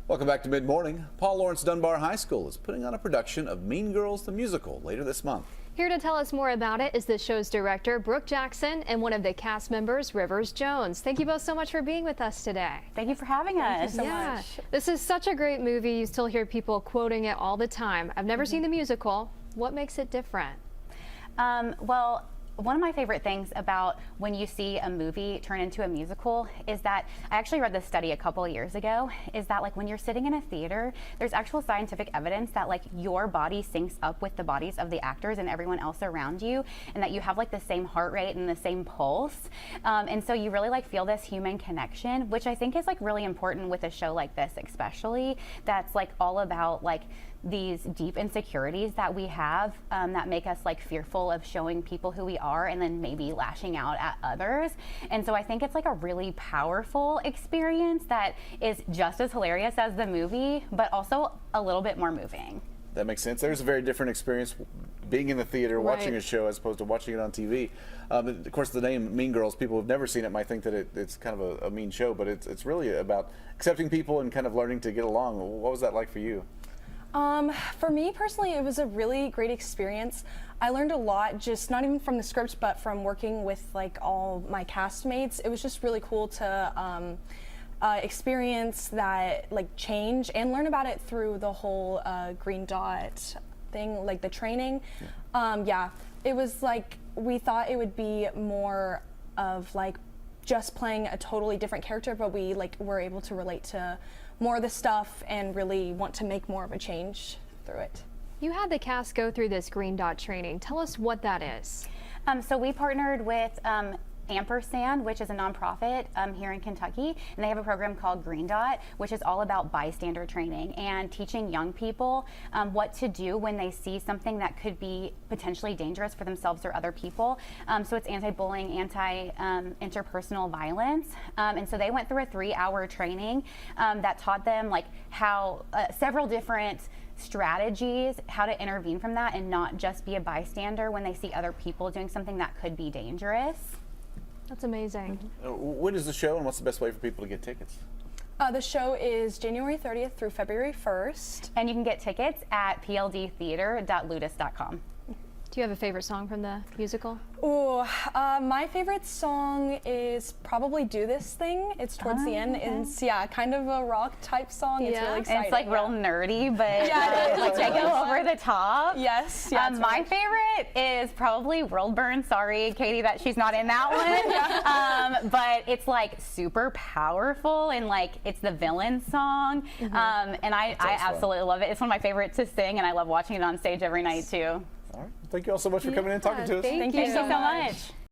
Welcome back to Mid Morning. Paul Laurence Dunbar High School is putting on a production of Mean Girls the Musical later this month. Here to tell us more about it is the show's director, Brooke Jackson, and one of the cast members, Rivers Jones. Thank you both so much for being with us today. Thank you for having us. Thank you so much. This is such a great movie. You still hear people quoting it all the time. I've never seen the musical. What makes it different? Well, one of my favorite things about when you see a movie turn into a musical is that I actually read this study a couple of years ago, is that like when you're sitting in a theater, there's actual scientific evidence that like your body syncs up with the bodies of the actors and everyone else around you, and that you have like the same heart rate and the same pulse. And so you really like feel this human connection, which I think is like really important with a show like this, especially that's like all about like these deep insecurities that we have that make us like fearful of showing people who we are and then maybe lashing out at others. And so I think it's like a really powerful experience that is just as hilarious as the movie, but also a little bit more moving. That makes sense. There's a very different experience being in the theater, watching a show as opposed to watching it on TV. Of course, the name Mean Girls, people who've never seen it might think that it's kind of a mean show, but it's really about accepting people and kind of learning to get along. What was that like for you? For me personally, it was a really great experience. I learned a lot, just not even from the script, but from working with like all my castmates. It was just really cool to experience that like change and learn about it through the whole green dot thing, like the training. Yeah, it was like we thought it would be more of like just playing a totally different character, but we like were able to relate to more of the stuff and really want to make more of a change through it. You had the cast go through this green dot training. Tell us what that is. So we partnered with Ampersand, which is a nonprofit here in Kentucky, and they have a program called Green Dot, which is all about bystander training and teaching young people what to do when they see something that could be potentially dangerous for themselves or other people. So it's anti-bullying, anti-interpersonal violence, and so they went through a 3-hour training that taught them like how several different strategies, how to intervene from that and not just be a bystander when they see other people doing something that could be dangerous. That's amazing. When is the show, and what's the best way for people to get tickets? The show is January 30th through February 1st. And you can get tickets at pldtheater.ludus.com. Do you have a favorite song from the musical? Ooh, my favorite song is probably Do This Thing. It's towards the end. It's, yeah, kind of a rock type song. It's really exciting. And it's like real nerdy, but like taking over the top. Yes. Yeah, my favorite is probably World Burn. Sorry, Katie, that she's not in that one. But it's like super powerful and like it's the villain song. And I absolutely love it. It's one of my favorites to sing, and I love watching it on stage every night too. All right. Thank you all so much for coming in and talking to us. Thank you so much.